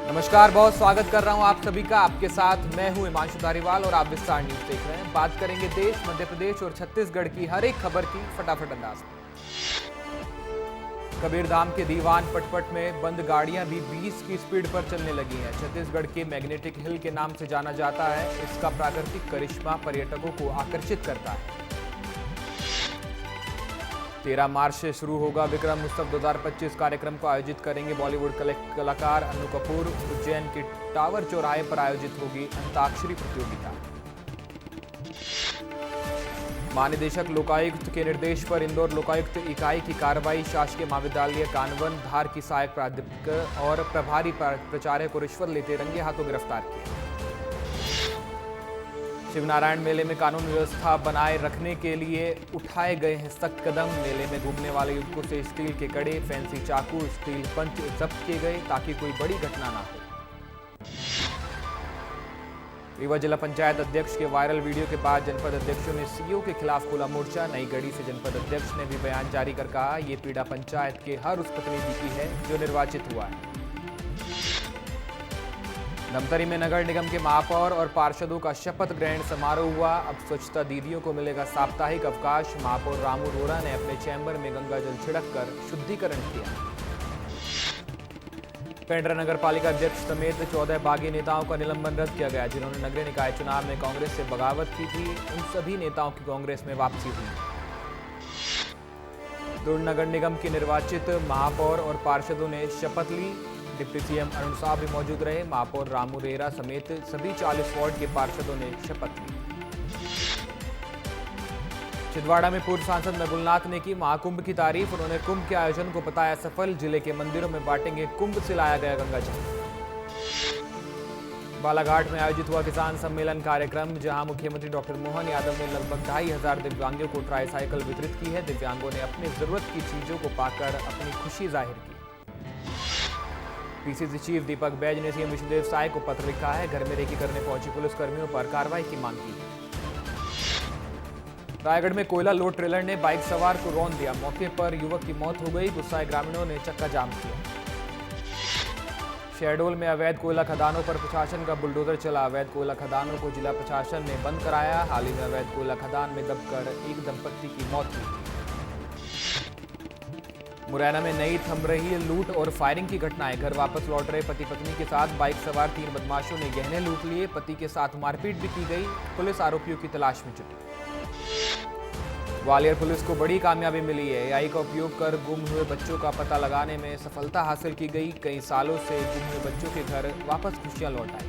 नमस्कार, बहुत स्वागत कर रहा हूं आप सभी का। आपके साथ मैं हूं हिमांशु धारीवाल और आप विस्तार न्यूज देख रहे हैं। बात करेंगे देश, मध्य प्रदेश और छत्तीसगढ़ की हर एक खबर की फटाफट अंदाज में। कबीरधाम के दीवान पटपट में बंद गाड़ियां भी 20 की स्पीड पर चलने लगी हैं। छत्तीसगढ़ के मैग्नेटिक हिल के नाम से जाना जाता है। इसका प्राकृतिक करिश्मा पर्यटकों को आकर्षित करता है। 13 मार्च से शुरू होगा विक्रम उत्सव 2025 कार्यक्रम को आयोजित करेंगे बॉलीवुड कलाकार अन्नू कपूर। उज्जैन के टावर चौराहे पर आयोजित होगी अंताक्षरी प्रतियोगिता। महानिदेशक लोकायुक्त के निर्देश पर इंदौर लोकायुक्त इकाई की कार्रवाई। शासकीय महाविद्यालय कानवन धार की सहायक प्राध्यापक और प्रभारी प्राचार्य को रिश्वत लेते रंगे हाथों गिरफ्तार किया। शिवनारायण मेले में कानून व्यवस्था बनाए रखने के लिए उठाए गए हैं सख्त कदम। मेले में घूमने वाले युवकों से स्टील के कड़े, फैंसी चाकू, स्टील पंच जब्त किए गए ताकि कोई बड़ी घटना ना हो। रीवा जिला पंचायत अध्यक्ष के वायरल वीडियो के बाद जनपद अध्यक्षों ने सीईओ के खिलाफ खोला मोर्चा। नई गढ़ी से जनपद अध्यक्ष ने भी बयान जारी कर कहा, ये पीड़ा पंचायत के हर उस प्रतिनिधि की है जो निर्वाचित हुआ है। धमतरी में नगर निगम के महापौर और पार्षदों का शपथ ग्रहण समारोह हुआ। अब स्वच्छता दीदियों को मिलेगा साप्ताहिक अवकाश। महापौर रामू रोरा ने अपने चैम्बर में गंगा जल छिड़ककर शुद्धिकरण किया। पेंड्रा नगर पालिका अध्यक्ष समेत 14 बागी नेताओं का निलंबन रद्द किया गया। जिन्होंने नगरीय निकाय चुनाव में कांग्रेस से बगावत की थी, उन सभी नेताओं की कांग्रेस में वापसी हुई। दुर्ग नगर निगम के निर्वाचित महापौर और पार्षदों ने शपथ ली। डिप्टी सीएम अरुण साह भी मौजूद रहे। महापौर रामू रेरा समेत सभी 40 वार्ड के पार्षदों ने शपथ ली। छिंदवाड़ा में पूर्व सांसद नकुलनाथ ने की महाकुंभ की तारीफ। उन्होंने कुंभ के आयोजन को बताया सफल। जिले के मंदिरों में बांटेंगे कुंभ से लाया गया गंगाजल। बालाघाट में आयोजित हुआ किसान सम्मेलन कार्यक्रम, जहां मुख्यमंत्री डॉक्टर मोहन यादव ने लगभग 2500 दिव्यांगों को ट्राईसाइकिल वितरित की है। दिव्यांगों ने अपनी जरूरत की चीजों को पाकर अपनी खुशी जाहिर की। पीसीसी चीफ दीपक बैज ने सीएम विष्णुदेव साय को पत्र लिखा है। घर में रेकी करने पहुंची पुलिसकर्मियों पर कार्रवाई की मांग की। रायगढ़ में कोयला लोड ट्रेलर ने बाइक सवार को रौंद दिया। मौके पर युवक की मौत हो गई। गुस्साए ग्रामीणों ने चक्का जाम किया। शहडोल में अवैध कोयला खदानों पर प्रशासन का बुलडोजर चला। अवैध कोयला खदानों को जिला प्रशासन ने बंद कराया। हाल ही में अवैध कोयला खदान में दबकर एक दंपत्ति की मौत हुई। मुरैना में नई थम रही लूट और फायरिंग की घटनाएं। घर वापस लौट रहे पति पत्नी के साथ बाइक सवार 3 बदमाशों ने गहने लूट लिए। पति के साथ मारपीट भी की गई। पुलिस आरोपियों की तलाश में जुटी। ग्वालियर पुलिस को बड़ी कामयाबी मिली है। एआई का उपयोग कर गुम हुए बच्चों का पता लगाने में सफलता हासिल की गई। कई सालों से गुम हुए बच्चों के घर वापस खुशियां लौट आई।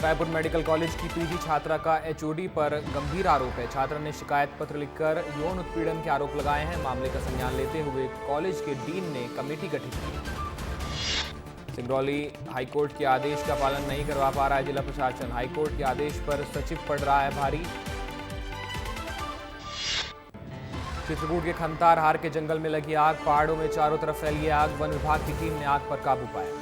रायपुर मेडिकल कॉलेज की पीजी छात्रा का एचओडी पर गंभीर आरोप है। छात्रा ने शिकायत पत्र लिखकर यौन उत्पीड़न के आरोप लगाए हैं। मामले का संज्ञान लेते हुए कॉलेज के डीन ने कमेटी गठित की। सिंगरौली हाईकोर्ट के आदेश का पालन नहीं करवा पा रहा है जिला प्रशासन। हाईकोर्ट के आदेश पर सचिव पड़ रहा है भारी। चित्रकूट के खंतार हार के जंगल में लगी आग। पहाड़ों में चारों तरफ फैली आग। वन विभाग की टीम ने आग पर काबू पाया।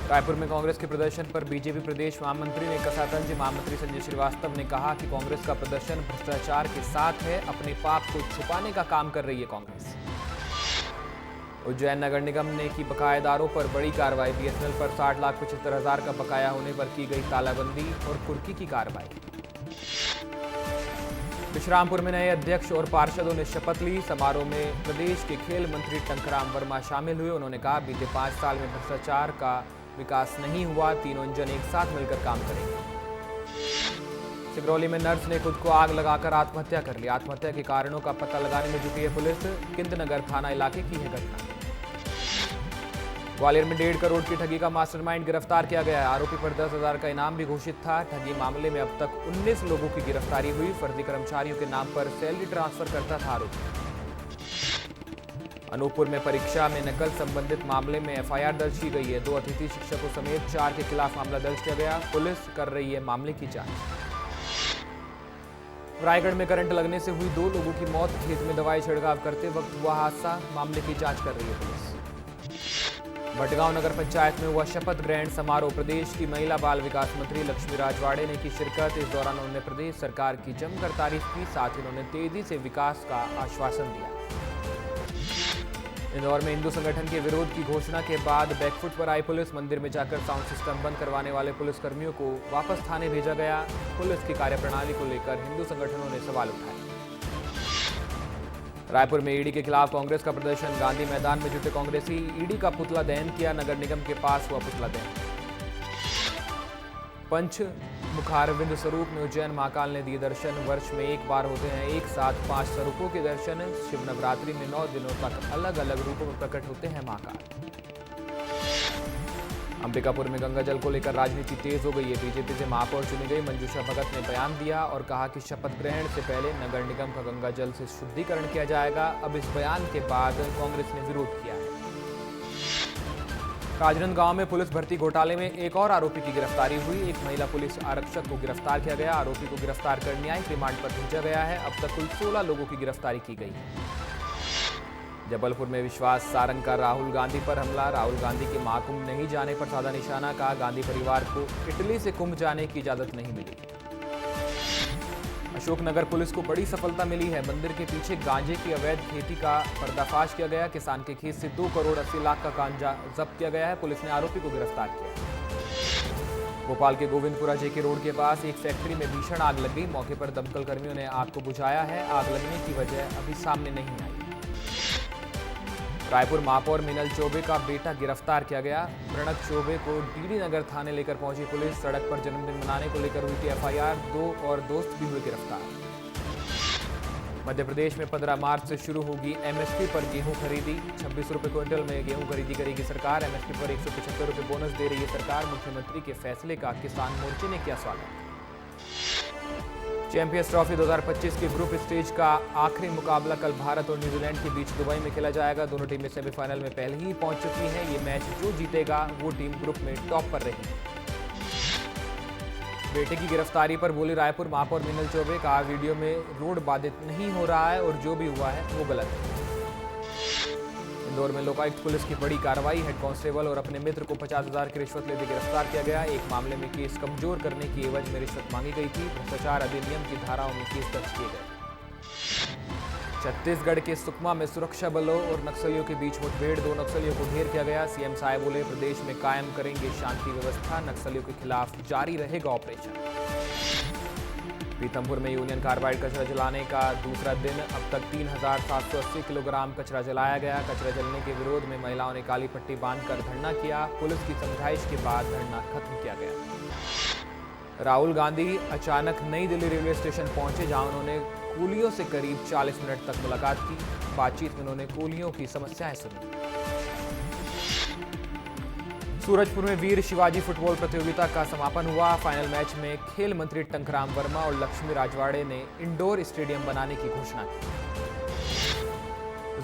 रायपुर में कांग्रेस के प्रदर्शन पर बीजेपी प्रदेश महामंत्री ने कसा तंज। महामंत्री संजय श्रीवास्तव ने कहा कि कांग्रेस का प्रदर्शन भ्रष्टाचार के साथ है। अपने पाप को छुपाने का काम कर रही है कांग्रेस। उज्जैन नगर निगम ने की बकायेदारों पर बड़ी कार्रवाई। बीएसएनएल पर 60,75,000 का बकाया होने पर की गई तालाबंदी और कुर्की की कार्रवाई। विश्रामपुर में नए अध्यक्ष और पार्षदों ने शपथ ली। समारोह में प्रदेश के खेल मंत्री टंकराम वर्मा शामिल हुए। उन्होंने कहा, बीते 5 साल में भ्रष्टाचार का विकास नहीं हुआ। तीनों इंजन एक साथ मिलकर काम करेंगे। सिंगरौली में नर्स ने खुद को आग लगाकर आत्महत्या कर ली। आत्महत्या के कारणों का पता लगाने में जुटी है पुलिस। किंदनगर थाना इलाके की है घटना। ग्वालियर में 1.5 करोड़ की ठगी का मास्टरमाइंड गिरफ्तार किया गया है। आरोपी पर 10,000 का इनाम भी घोषित था। ठगी मामले में अब तक 19 लोगों की गिरफ्तारी हुई। फर्जी कर्मचारियों के नाम पर सैलरी ट्रांसफर करता था आरोपी। अनूपपुर में परीक्षा में नकल संबंधित मामले में एफआईआर दर्ज की गई है। 2 अतिथि शिक्षकों समेत 4 के खिलाफ मामला दर्ज किया गया। पुलिस कर रही है मामले की जांच। रायगढ़ में करंट लगने से हुई 2 लोगों की मौत। खेत में दवाई छिड़काव करते वक्त हुआ हादसा। मामले की जांच कर रही है पुलिस। भटगांव नगर पंचायत में हुआ शपथ ग्रहण समारोह। प्रदेश की महिला बाल विकास मंत्री लक्ष्मी राजवाड़े ने की शिरकत। इस दौरान उन्होंने प्रदेश सरकार की जमकर तारीफ की। साथ ही उन्होंने तेजी से विकास का आश्वासन दिया। इंदौर में हिंदू संगठन के विरोध की घोषणा के बाद बैकफुट पर आई पुलिस। मंदिर में जाकर साउंड सिस्टम बंद करवाने वाले पुलिसकर्मियों को वापस थाने भेजा गया। पुलिस की कार्यप्रणाली को लेकर हिंदू संगठनों ने सवाल उठाए। रायपुर में ईडी के खिलाफ कांग्रेस का प्रदर्शन। गांधी मैदान में जुटे कांग्रेसी ईडी का पुतला दहन किया। नगर निगम के पास हुआ पुतला दहन। पंच मुखारविंद स्वरूप में उज्जैन महाकाल ने दिए दर्शन। वर्ष में एक बार होते हैं एक साथ 5 स्वरूपों के दर्शन। शिव नवरात्रि में 9 दिनों तक अलग अलग रूपों में प्रकट होते हैं महाकाल। अंबिकापुर में गंगा जल को लेकर राजनीति तेज हो गई है। बीजेपी से महापौर चुनी गई मंजूषा भगत ने बयान दिया और कहा कि शपथ ग्रहण से पहले नगर निगम का गंगा जल से शुद्धिकरण किया जाएगा। अब इस बयान के बाद कांग्रेस ने विरोध किया है। राजनांदगांव में पुलिस भर्ती घोटाले में एक और आरोपी की गिरफ्तारी हुई। एक महिला पुलिस आरक्षक को गिरफ्तार किया गया। आरोपी को गिरफ्तार कर न्यायिक रिमांड पर भेजा गया है। अब तक कुल 16 लोगों की गिरफ्तारी की गई है। जबलपुर में विश्वास सारंग का राहुल गांधी पर हमला। राहुल गांधी के महाकुंभ नहीं जाने पर साधा निशाना। कहा गांधी परिवार को इटली से कुंभ जाने की इजाजत नहीं मिली। अशोकनगर पुलिस को बड़ी सफलता मिली है। मंदिर के पीछे गांजे की अवैध खेती का पर्दाफाश किया गया। किसान के खेत से 2 करोड़ 80 लाख का गांजा जब्त किया गया है। पुलिस ने आरोपी को गिरफ्तार किया। भोपाल के गोविंदपुरा जेके रोड के पास एक फैक्ट्री में भीषण आग लग गई। मौके पर दमकल कर्मियों ने आग को बुझाया है। आग लगने की वजह अभी सामने नहीं आई। रायपुर महापौर मीनल चौबे का बेटा गिरफ्तार किया गया। प्रणब चौबे को डीडी नगर थाने लेकर पहुंची पुलिस। सड़क पर जन्मदिन मनाने को लेकर हुई थी एफआईआर। 2 और दोस्त भी हुए गिरफ्तार। मध्य प्रदेश में 15 मार्च से शुरू होगी एमएसपी पर गेहूं खरीदी। 26 रुपए क्विंटल में गेहूं खरीदी करेगी सरकार। एमएसपी पर 175 रुपए बोनस दे रही है सरकार। मुख्यमंत्री के फैसले का किसान मोर्चे ने किया स्वागत। चैंपियंस ट्रॉफी 2025 के ग्रुप स्टेज का आखिरी मुकाबला कल भारत और न्यूजीलैंड के बीच दुबई में खेला जाएगा। दोनों टीमें सेमीफाइनल में पहले ही पहुंच चुकी हैं। ये मैच जो जीतेगा वो टीम ग्रुप में टॉप पर रहेगी। बेटे की गिरफ्तारी पर बोली रायपुर महापौर मीनल चौबे। कहा वीडियो में रोड बाधित नहीं हो रहा है और जो भी हुआ है वो गलत है। इंदौर में लोकायुक्त पुलिस की बड़ी कार्रवाई। हेड कांस्टेबल और अपने मित्र को 50,000 की रिश्वत लेते गिरफ्तार किया गया। एक मामले में केस कमजोर करने की एवज में रिश्वत मांगी गई थी। भ्रष्टाचार अधिनियम की धाराओं में केस दर्ज किए गए। छत्तीसगढ़ के सुकमा में सुरक्षा बलों और नक्सलियों के बीच मुठभेड़। 2 नक्सलियों को ढेर किया गया। सीएम साहब बोले प्रदेश में कायम करेंगे शांति व्यवस्था। नक्सलियों के खिलाफ जारी रहेगा ऑपरेशन। पीथमपुर में यूनियन कार्बाइड कचरा जलाने का दूसरा दिन। अब तक 3,780 किलोग्राम कचरा जलाया गया। कचरा जलने के विरोध में महिलाओं ने काली पट्टी बांधकर धरना किया। पुलिस की समझाइश के बाद धरना खत्म किया गया। राहुल गांधी अचानक नई दिल्ली रेलवे स्टेशन पहुंचे, जहां उन्होंने कूलियों से करीब 40 मिनट तक मुलाकात की। बातचीत में उन्होंने कूलियों की समस्याएं सुनी। सूरजपुर में वीर शिवाजी फुटबॉल प्रतियोगिता का समापन हुआ। फाइनल मैच में खेल मंत्री टंकराम वर्मा और लक्ष्मी राजवाड़े ने इंडोर स्टेडियम बनाने की घोषणा की।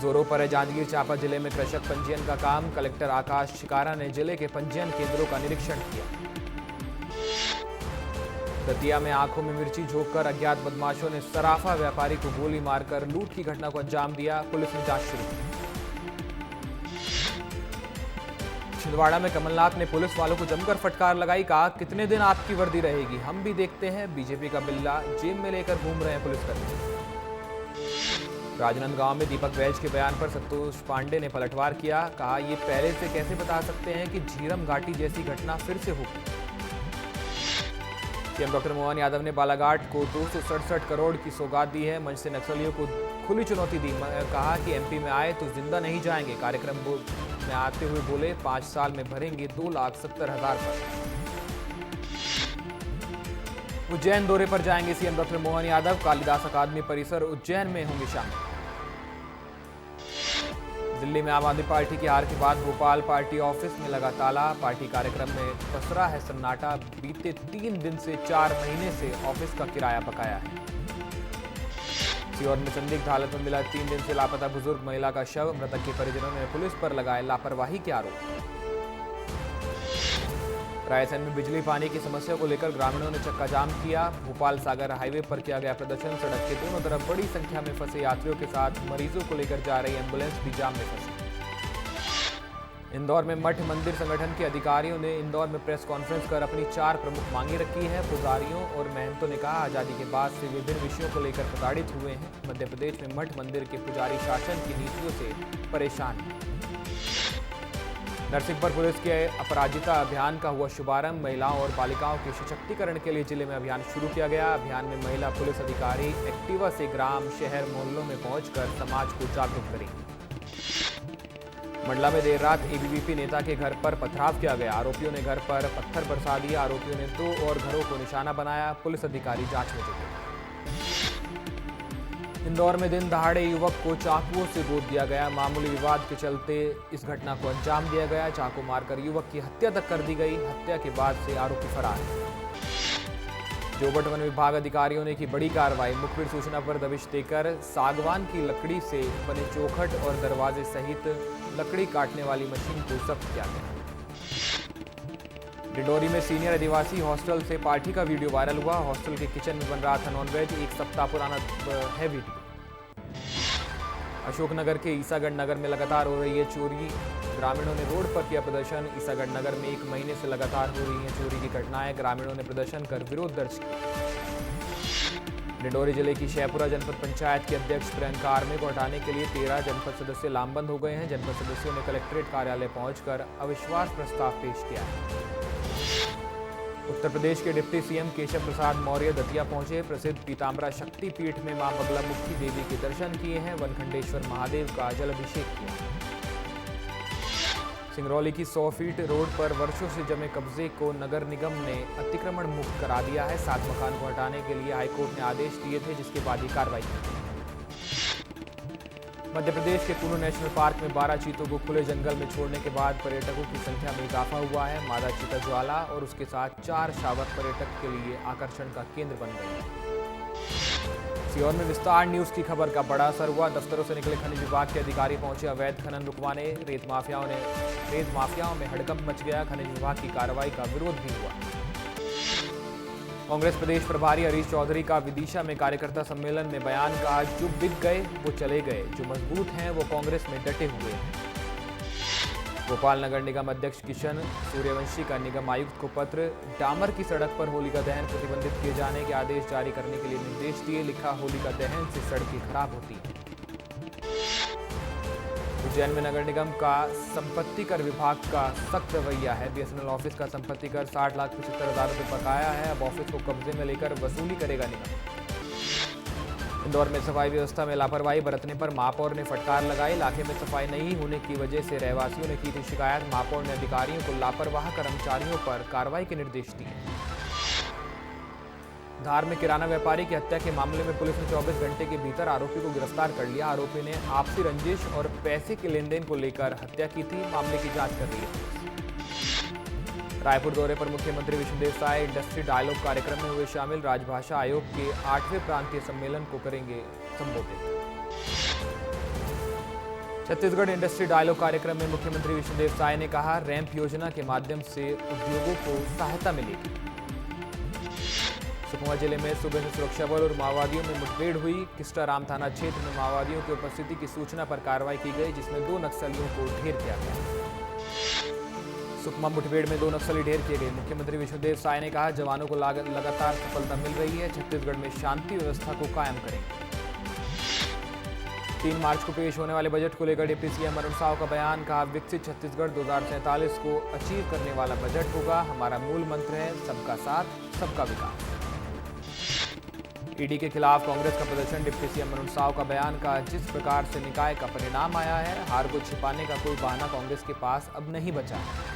जोरों पर है जांजगीर चांपा जिले में कृषक पंजीयन का काम। कलेक्टर आकाश शिकारा ने जिले के पंजीयन केंद्रों का निरीक्षण किया। दतिया में आंखों में मिर्ची झोंककर अज्ञात बदमाशों ने सराफा व्यापारी को गोली मारकर लूट की घटना को अंजाम दिया। पुलिस ने जांच शुरू की। छिंदवाड़ा में कमलनाथ ने पुलिस वालों को जमकर फटकार लगाई। कहा कितने दिन आपकी वर्दी रहेगी, हम भी देखते हैं। बीजेपी का बिल्ला जेब में लेकर घूम रहे हैं पुलिसकर्मी। राजनांदगांव में दीपक वैज के बयान पर संतोष पांडे ने पलटवार किया। कहा ये पहले से कैसे बता सकते हैं कि झीरम घाटी जैसी घटना फिर से होगी। सीएम डॉक्टर मोहन यादव ने बालाघाट को 267 करोड़ की सौगात दी है। मंच से नक्सलियों को खुली चुनौती दी। कहा कि एमपी में आए तो जिंदा नहीं जाएंगे। कार्यक्रम में आते हुए बोले 5 साल में भरेंगे 2,70,000 पर। उज्जैन दौरे पर जाएंगे सीएम डॉक्टर मोहन यादव। कालिदास अकादमी परिसर उज्जैन में होंगे शामिल। दिल्ली में आम आदमी पार्टी की हार के बाद भोपाल पार्टी ऑफिस में लगा ताला। पार्टी कार्यक्रम में पसरा है सन्नाटा। बीते 3 दिन से 4 महीने से ऑफिस का किराया बकाया है। सीहोर में संदिग्ध हालत में मिला 3 दिन से लापता बुजुर्ग महिला का शव। मृतक के परिजनों ने पुलिस पर लगाए लापरवाही के आरोप। रायसेन में बिजली पानी की समस्या को लेकर ग्रामीणों ने चक्का जाम किया। भोपाल सागर हाईवे पर किया गया प्रदर्शन। सड़क के दोनों तरफ बड़ी संख्या में फंसे यात्रियों के साथ मरीजों को लेकर जा रही एम्बुलेंस भी जाम में फंसी। इंदौर में मठ मंदिर संगठन के अधिकारियों ने इंदौर में प्रेस कॉन्फ्रेंस कर अपनी 4 प्रमुख मांगे रखी है। पुजारियों और महंतों ने कहा, आज़ादी के बाद से विभिन्न विषयों को लेकर प्रताड़ित हुए हैं। मध्य प्रदेश में मठ मंदिर के पुजारी शासन की नीतियों से परेशान हैं। नरसिंहपुर पुलिस के अपराजिता अभियान का हुआ शुभारंभ। महिलाओं और बालिकाओं के सशक्तिकरण के लिए जिले में अभियान शुरू किया गया। अभियान में महिला पुलिस अधिकारी एक्टिवा से ग्राम, शहर, मोहल्लों में पहुंचकर समाज को जागरूक करेंगी। मंडला में देर रात एबीवीपी नेता के घर पर पथराव किया गया। आरोपियों ने घर पर पत्थर बरसा दिया। आरोपियों ने 2 और घरों को निशाना बनाया। पुलिस अधिकारी जांच में जुटे। इंदौर में दिन दहाड़े युवक को चाकुओं से गोद दिया गया। मामूली विवाद के चलते इस घटना को अंजाम दिया गया। चाकू मारकर युवक की हत्या तक कर दी गई। हत्या के बाद से आरोपी फरार है। जोबट वन विभाग अधिकारियों ने की बड़ी कार्रवाई। मुखबिर सूचना पर दबिश देकर सागवान की लकड़ी से बने चौखट और दरवाजे सहित लकड़ी काटने वाली मशीन को जब्त किया गया। डिंडोरी में सीनियर आदिवासी हॉस्टल से पार्टी का वीडियो वायरल हुआ। हॉस्टल के किचन में बन रहा था नॉनवेज। 1 सप्ताह पुराना है वीडियो। अशोकनगर के ईसागढ़ नगर में लगातार हो रही है चोरी। ग्रामीणों ने रोड पर किया प्रदर्शन। ईसागढ़ नगर में 1 महीने से लगातार हो रही हैं चोरी की घटनाएं। ग्रामीणों ने प्रदर्शन कर विरोध दर्ज किया। डिंडोरी जिले की शहपुरा जनपद पंचायत के अध्यक्ष प्रियंका आर्मे को हटाने के लिए 13 जनपद सदस्य लामबंद हो गए हैं। जनपद सदस्यों ने कलेक्ट्रेट कार्यालय पहुंचकर अविश्वास प्रस्ताव पेश किया है। उत्तर प्रदेश के डिप्टी सीएम केशव प्रसाद मौर्य दतिया पहुंचे। प्रसिद्ध पीताम्बरा शक्ति पीठ में मां बगलामुखी देवी के दर्शन किए हैं। वनखंडेश्वर महादेव का जलाभिषेक किया। सिंगरौली की 100 फीट रोड पर वर्षों से जमे कब्जे को नगर निगम ने अतिक्रमण मुक्त करा दिया है। 7 मकान को हटाने के लिए हाईकोर्ट ने आदेश दिए थे, जिसके बाद ही कार्रवाई की। मध्य प्रदेश के कुल्लू नेशनल पार्क में 12 चीतों को खुले जंगल में छोड़ने के बाद पर्यटकों की संख्या में इजाफा हुआ है। मादा चीता ज्वाला और उसके साथ 4 शावक पर्यटक के लिए आकर्षण का केंद्र बन गए। सीहोर में विस्तार न्यूज की खबर का बड़ा असर हुआ। दफ्तरों से निकले खनिज विभाग के अधिकारी पहुंचे अवैध खनन रुकवाने। रेत माफियाओं में हड़कंप मच गया। खनिज विभाग की कार्रवाई का विरोध भी हुआ। कांग्रेस प्रदेश प्रभारी हरीश चौधरी का विदिशा में कार्यकर्ता सम्मेलन में बयान कहा, जो बिक गए वो चले गए, जो मजबूत हैं वो कांग्रेस में डटे हुए हैं। भोपाल नगर निगम अध्यक्ष किशन सूर्यवंशी का निगम आयुक्त को पत्र। डामर की सड़क पर होलिका दहन प्रतिबंधित किए जाने के आदेश जारी करने के लिए निर्देश दिए। लिखा, होलिका दहन से सड़कें खराब होती हैं। उज्जैन में नगर निगम का संपत्ति कर विभाग का सख्त रवैया है। बीएसएनएल ऑफिस का संपत्ति कर 60,75,000 रुपये बकाया है। अब ऑफिस को कब्जे में लेकर वसूली करेगा निगम। इंदौर में सफाई व्यवस्था में लापरवाही बरतने पर महापौर ने फटकार लगाई। इलाके में सफाई नहीं होने की वजह से रहवासियों ने की थी शिकायत। महापौर ने अधिकारियों को लापरवाह कर्मचारियों पर कार्रवाई के निर्देश दिए। धार में किराना व्यापारी की हत्या के मामले में पुलिस ने 24 घंटे के भीतर आरोपी को गिरफ्तार कर लिया। आरोपी ने आपसी रंजिश और पैसे के लेनदेन को लेकर हत्या की थी। मामले की जांच कर रही है। रायपुर दौरे पर मुख्यमंत्री विष्णुदेव साय इंडस्ट्री डायलॉग कार्यक्रम में हुए शामिल। राजभाषा आयोग के 8वें प्रांतीय सम्मेलन को करेंगे संबोधित। छत्तीसगढ़ इंडस्ट्री डायलॉग कार्यक्रम में मुख्यमंत्री विष्णुदेव साय ने कहा, रैंप योजना के माध्यम से उद्योगों को सहायता मिलेगी। सुकमा जिले में सुबह से सुरक्षा बल और माओवादियों में मुठभेड़ हुई। किस्टाराम थाना क्षेत्र में माओवादियों की उपस्थिति की सूचना पर कार्रवाई की गई, जिसमें 2 नक्सलियों को ढेर किया गया। सुकमा मुठभेड़ में 2 नक्सली ढेर किए गए। मुख्यमंत्री विष्णुदेव साय ने कहा, जवानों को लगातार सफलता मिल रही है। छत्तीसगढ़ में शांति व्यवस्था को कायम करेंगे। 3 मार्च को पेश होने वाले बजट को लेकर डिप्टी सीएम अरुण साव का बयान। कहा, विकसित छत्तीसगढ़ 2047 को अचीव करने वाला बजट होगा। हमारा मूल मंत्र है सबका साथ, सबका विकास। ईडी के खिलाफ कांग्रेस का प्रदर्शन। डिप्टी सीएम अरुण साव का बयान। का जिस प्रकार से निकाय का परिणाम आया है, हार को छिपाने का कोई बहाना कांग्रेस के पास अब नहीं बचा है।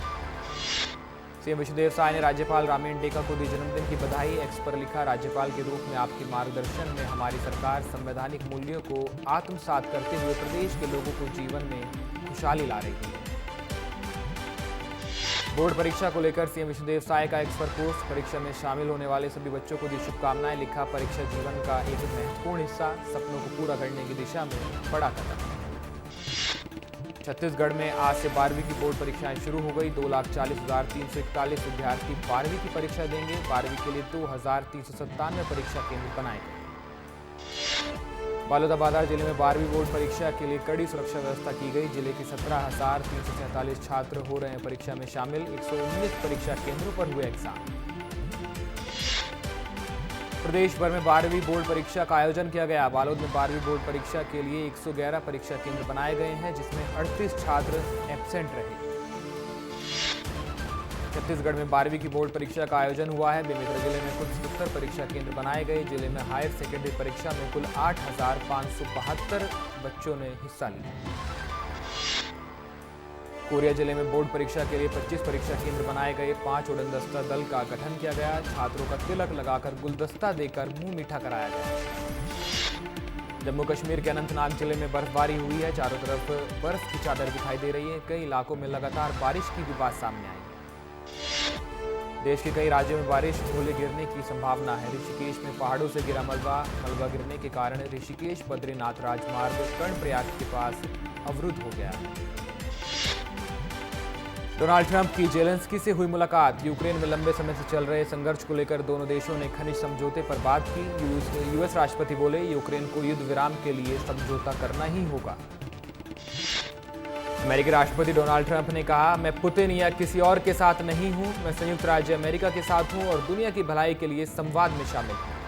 सीएम विष्णुदेव साय ने राज्यपाल रामेन डेका को दी जन्मदिन की बधाई। एक्स पर लिखा, राज्यपाल के रूप में आपके मार्गदर्शन में हमारी सरकार संवैधानिक मूल्यों को आत्मसात करते हुए प्रदेश के लोगों को जीवन में खुशहाली ला रही है। बोर्ड परीक्षा को लेकर सीएम विष्णुदेव साय का एक्स पर पोस्ट। परीक्षा में शामिल होने वाले सभी बच्चों को दी शुभकामनाएं। लिखा, परीक्षा जीवन का एक महत्वपूर्ण हिस्सा, सपनों को पूरा करने की दिशा में बड़ा कदम। छत्तीसगढ़ में आज से 12वीं की बोर्ड परीक्षाएं शुरू हो गई। 2,40,341 विद्यार्थी 12वीं की परीक्षा देंगे। 12वीं के लिए 2,397 परीक्षा केंद्र बनाए गए। बालोदाबाजार जिले में 12वीं बोर्ड परीक्षा के लिए कड़ी सुरक्षा व्यवस्था की गई। जिले के 17,347 छात्र हो रहे हैं परीक्षा में शामिल। 119 परीक्षा केंद्रों पर हुए एग्जाम। प्रदेश भर में 12वीं बोर्ड परीक्षा का आयोजन किया गया। बालोद में 12वीं बोर्ड परीक्षा के लिए 111 परीक्षा केंद्र बनाए गए हैं, जिसमें 38 छात्र एब्सेंट रहे। छत्तीसगढ़ में 12वीं की बोर्ड परीक्षा का आयोजन हुआ है। बेमेतरा जिले में कुल 77 परीक्षा केंद्र बनाए गए। जिले में हायर सेकेंडरी परीक्षा में कुल 8,572 बच्चों ने हिस्सा लिया। कोरिया जिले में बोर्ड परीक्षा के लिए 25 परीक्षा केंद्र बनाए गए। 5 उड़नदस्ता दल का गठन किया गया। छात्रों का तिलक लगाकर गुलदस्ता देकर मुंह मीठा कराया गया। जम्मू कश्मीर के अनंतनाग जिले में बर्फबारी हुई है। चारों तरफ बर्फ की चादर दिखाई दे रही है। कई इलाकों में लगातार बारिश की भी बात सामने आई। देश के कई राज्यों में बारिश ओले गिरने की संभावना है। ऋषिकेश में पहाड़ों से गिरा मलबा गिरने के कारण ऋषिकेश बद्रीनाथ राजमार्ग कर्णप्रयाग के पास अवरुद्ध हो गया। डोनाल्ड ट्रंप की जेलेंस्की से हुई मुलाकात। यूक्रेन में लंबे समय से चल रहे संघर्ष को लेकर दोनों देशों ने खनिज समझौते पर बात की। यूएस राष्ट्रपति बोले, यूक्रेन को युद्ध विराम के लिए समझौता करना ही होगा। अमेरिकी राष्ट्रपति डोनाल्ड ट्रंप ने कहा, मैं पुतिन या किसी और के साथ नहीं हूं, मैं संयुक्त राज्य अमेरिका के साथ हूं और दुनिया की भलाई के लिए संवाद में शामिल हूं।